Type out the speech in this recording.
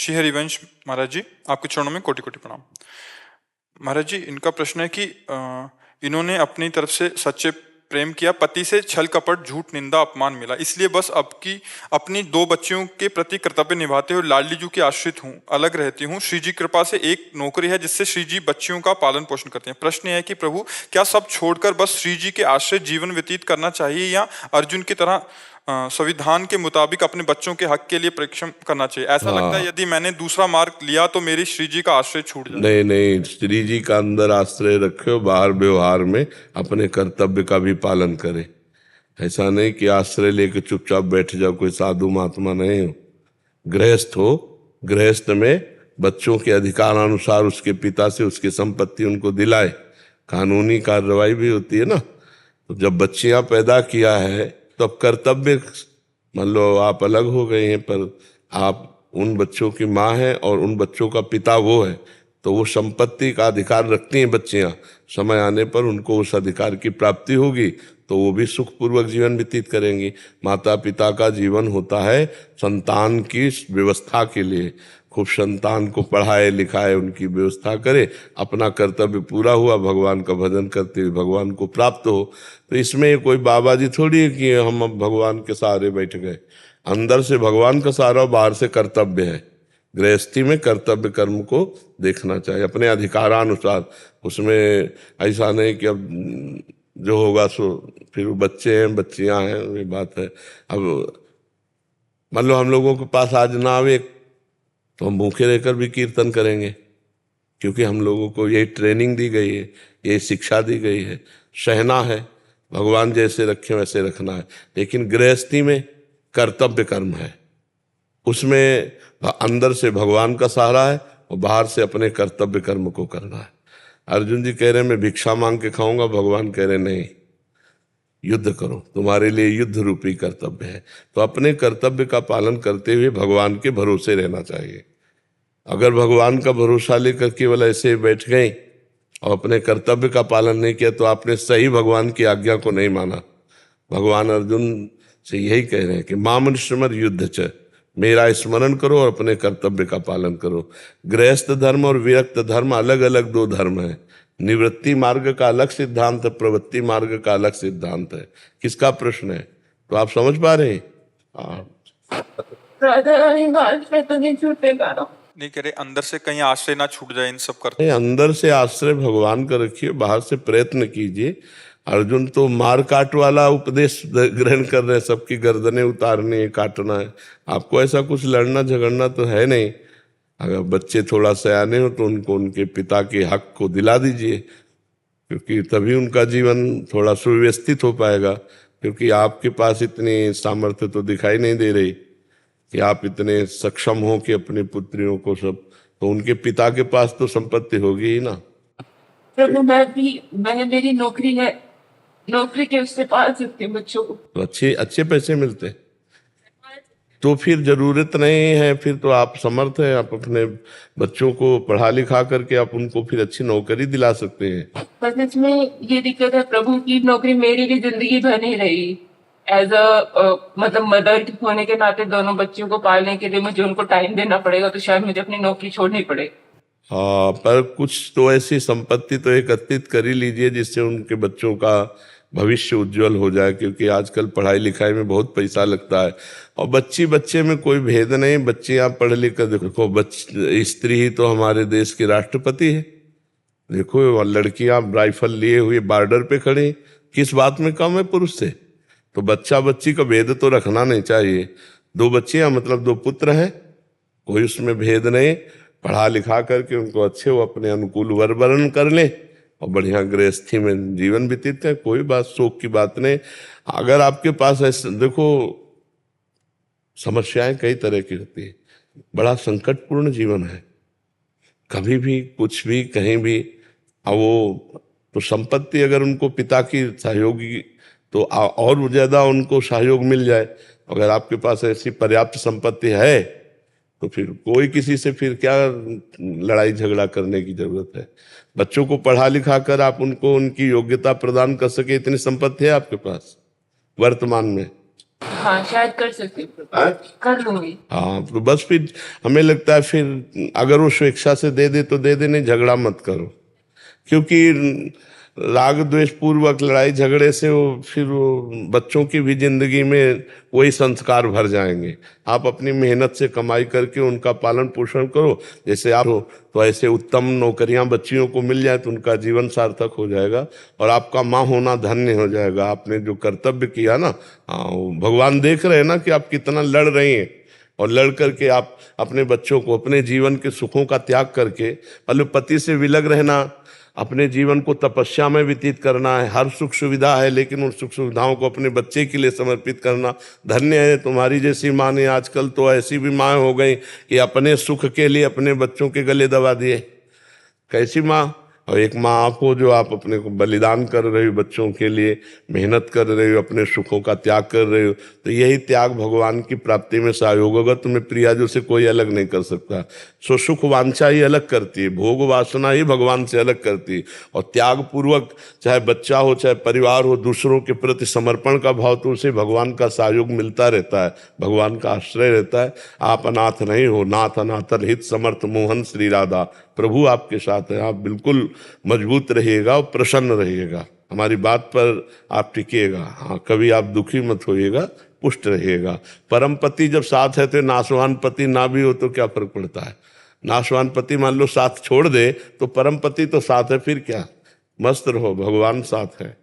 श्री हरिवंश महाराज जी, आपके चरणों में कोटि कोटि प्रणाम। महाराज जी, इनका प्रश्न है कि इन्होंने अपनी तरफ से सच्चे प्रेम किया, पति से छल कपट झूठ निंदा अपमान मिला, इसलिए बस अपनी 2 बच्चियों के प्रति कर्तव्य निभाते हुए लाडली जू की आश्रित हूँ, अलग रहती हूँ। श्री जी कृपा से एक नौकरी है जिससे श्री जी बच्चियों का पालन पोषण करते हैं। प्रश्न यह है कि प्रभु, क्या सब छोड़कर बस श्री जी के आश्रित जीवन व्यतीत करना चाहिए या अर्जुन की तरह संविधान के मुताबिक अपने बच्चों के हक के लिए परिश्रम करना चाहिए? ऐसा लगता है यदि मैंने दूसरा मार्ग लिया तो मेरी श्री जी का आश्रय छूट जाए। नहीं नहीं, श्री जी का अंदर आश्रय रखे, बाहर व्यवहार में अपने कर्तव्य का भी पालन करे। ऐसा नहीं कि आश्रय लेके चुपचाप बैठ जाओ, कोई साधु महात्मा नहीं हो। गृहस्थ हो, गृहस्थ में बच्चों के अधिकारानुसार उसके पिता से उसकी संपत्ति उनको दिलाए, कानूनी कार्रवाई भी होती है ना। तो जब बच्चियां पैदा किया है तो अब कर्तव्य, मान लो आप अलग हो गए हैं पर आप उन बच्चों की माँ है और उन बच्चों का पिता वो है, तो वो संपत्ति का अधिकार रखती हैं बच्चियां। समय आने पर उनको उस अधिकार की प्राप्ति होगी तो वो भी सुखपूर्वक जीवन व्यतीत करेंगी। माता पिता का जीवन होता है संतान की व्यवस्था के लिए, खूब संतान को पढ़ाए लिखाए, उनकी व्यवस्था करे, अपना कर्तव्य पूरा हुआ, भगवान का भजन करते हुए भगवान को प्राप्त हो। तो इसमें कोई बाबा जी थोड़ी है कि हम अब भगवान के सहारे बैठ गए। अंदर से भगवान का सहारा, बाहर से कर्तव्य है। गृहस्थी में कर्तव्य कर्म को देखना चाहिए अपने अधिकारानुसार। उसमें ऐसा नहीं कि अब जो होगा सो, फिर बच्चे हैं बच्चियां हैं, ये बात है। अब मान लो हम लोगों के पास आज ना आवे तो हम भूखे रहकर भी कीर्तन करेंगे, क्योंकि हम लोगों को यही ट्रेनिंग दी गई है, यही शिक्षा दी गई है। सहना है, भगवान जैसे रखे वैसे रखना है। लेकिन गृहस्थी में कर्तव्य कर्म है, उसमें अंदर से भगवान का सहारा है और बाहर से अपने कर्तव्य कर्म को करना है। अर्जुन जी कह रहे मैं भिक्षा मांग के खाऊंगा, भगवान कह रहे नहीं, युद्ध करो, तुम्हारे लिए युद्ध रूपी कर्तव्य है। तो अपने कर्तव्य का पालन करते हुए भगवान के भरोसे रहना चाहिए। अगर भगवान का भरोसा लेकर केवल ऐसे बैठ गए और अपने कर्तव्य का पालन नहीं किया तो आपने सही भगवान की आज्ञा को नहीं माना। भगवान अर्जुन से यही कह रहे हैं कि मामन स्मर युद्ध च, मेरा स्मरण करो और अपने कर्तव्य का पालन करो। गृहस्थ धर्म और विरक्त धर्म अलग अलग 2 धर्म है। निवृत्ति मार्ग का अलग सिद्धांत है, प्रवृत्ति मार्ग का अलग सिद्धांत है। किसका प्रश्न है तो आप समझ पा रहे हैं? नहीं कह रहे अंदर से कहीं आश्रय ना छूट जाए इन सब करते। अंदर से आश्रय भगवान का रखिए, बाहर से प्रयत्न कीजिए। अर्जुन तो मार काट वाला उपदेश ग्रहण कर रहे हैं, सबकी गर्दनें उतारनी है, काटना है। आपको ऐसा कुछ लड़ना झगड़ना तो है नहीं। अगर बच्चे थोड़ा सयाने हो तो उनको उनके पिता के हक को दिला दीजिए, क्योंकि तभी उनका जीवन थोड़ा सुव्यवस्थित हो पाएगा। क्योंकि आपके पास इतनी सामर्थ्य तो दिखाई नहीं दे रही कि आप इतने सक्षम हो कि अपनी पुत्रियों को सब, तो उनके पिता के पास तो संपत्ति होगी ही ना। प्रभु मैंने मेरी नौकरी है, नौकरी के उससे पाल सकती हूँ बच्चों को, तो अच्छे पैसे मिलते हैं, तो फिर जरूरत नहीं है। फिर तो आप समर्थ हैं, आप अपने बच्चों को पढ़ा लिखा करके आप उनको फिर अच्छी नौकरी दिला सकते हैं। बस इसमें ये दिक्कत है प्रभु की नौकरी मेरी भी जिंदगी भर नहीं रही। एज मतलब मदर होने के नाते दोनों बच्चों को पालने के लिए मुझे उनको टाइम देना पड़ेगा, तो शायद मुझे अपनी नौकरी छोड़नी पड़े। हाँ, पर कुछ तो ऐसी संपत्ति तो एकत्रित कर ही लीजिए जिससे उनके बच्चों का भविष्य उज्जवल हो जाए, क्योंकि आजकल पढ़ाई लिखाई में बहुत पैसा लगता है। और बच्चे में कोई भेद नहीं, बच्चियां पढ़ लिख कर देखो, स्त्री ही तो हमारे देश की राष्ट्रपति है। देखो लड़कियां राइफल लिए हुए बॉर्डर पे खड़ी, किस बात में कम है पुरुष से? तो बच्ची का भेद तो रखना नहीं चाहिए। 2 बच्चियां मतलब 2 पुत्र हैं, कोई उसमें भेद नहीं। पढ़ा लिखा करके उनको अच्छे वो अपने अनुकूल वर वर्ण कर ले और बढ़िया गृहस्थी में जीवन व्यतीत करें, कोई बात शोक की बात नहीं। अगर आपके पास ऐसे देखो, समस्याएं कई तरह की होती है, बड़ा संकटपूर्ण जीवन है, कभी भी कुछ भी कहीं भी। अब वो तो संपत्ति अगर उनको पिता की सहयोगी तो और ज्यादा उनको सहयोग मिल जाए। अगर आपके पास ऐसी पर्याप्त संपत्ति है तो फिर कोई किसी से फिर क्या लड़ाई झगड़ा करने की जरूरत है। बच्चों को पढ़ा लिखा कर आप उनको उनकी योग्यता प्रदान कर सके, इतनी संपत्ति है आपके पास वर्तमान में। हाँ शायद कर सकती हूँ प्रभु। हाँ? कर लूंगी। हाँ तो बस फिर हमें लगता है फिर अगर वो स्वेच्छा से दे दे तो दे दे, नहीं झगड़ा मत करो, क्योंकि राग द्वेष पूर्वक लड़ाई झगड़े से वो बच्चों की भी जिंदगी में वही संस्कार भर जाएंगे। आप अपनी मेहनत से कमाई करके उनका पालन पोषण करो, जैसे आप हो तो ऐसे उत्तम नौकरियां बच्चियों को मिल जाए तो उनका जीवन सार्थक हो जाएगा और आपका माँ होना धन्य हो जाएगा। आपने जो कर्तव्य किया ना, हाँ भगवान देख रहे हैं ना कि आप कितना लड़ रही हैं, और लड़ करके आप अपने बच्चों को अपने जीवन के सुखों का त्याग करके, मतलब पति से विलग रहना, अपने जीवन को तपस्या में व्यतीत करना है, हर सुख सुविधा है लेकिन उन सुख सुविधाओं को अपने बच्चे के लिए समर्पित करना, धन्य है तुम्हारी जैसी माँ ने। आजकल तो ऐसी भी माँ हो गई कि अपने सुख के लिए अपने बच्चों के गले दबा दिए, कैसी माँ। और एक माँ आप हो जो आप अपने को बलिदान कर रहे हो बच्चों के लिए, मेहनत कर रहे हो, अपने सुखों का त्याग कर रहे हो, तो यही त्याग भगवान की प्राप्ति में सहयोग होगा। तुम्हें प्रियाजों से कोई अलग नहीं कर सकता। सो सुख वांछा ही अलग करती है, भोग वासना ही भगवान से अलग करती है। और त्याग पूर्वक चाहे बच्चा हो चाहे परिवार हो, दूसरों के प्रति समर्पण का भाव, तो उसे भगवान का सहयोग मिलता रहता है, भगवान का आश्रय रहता है। आप अनाथ नहीं हो, नाथ अनाथल हित समर्थ मोहन श्री राधा, प्रभु आपके साथ है। आप बिल्कुल मजबूत रहिएगा और प्रसन्न रहिएगा, हमारी बात पर आप टिकिएगा। हाँ कभी आप दुखी मत होइएगा, पुष्ट रहिएगा। परम पति जब साथ है तो नाशवान पति ना भी हो तो क्या फर्क पड़ता है। नाशवान पति मान लो साथ छोड़ दे तो परम पति तो साथ है, फिर क्या, मस्त रहो, भगवान साथ है।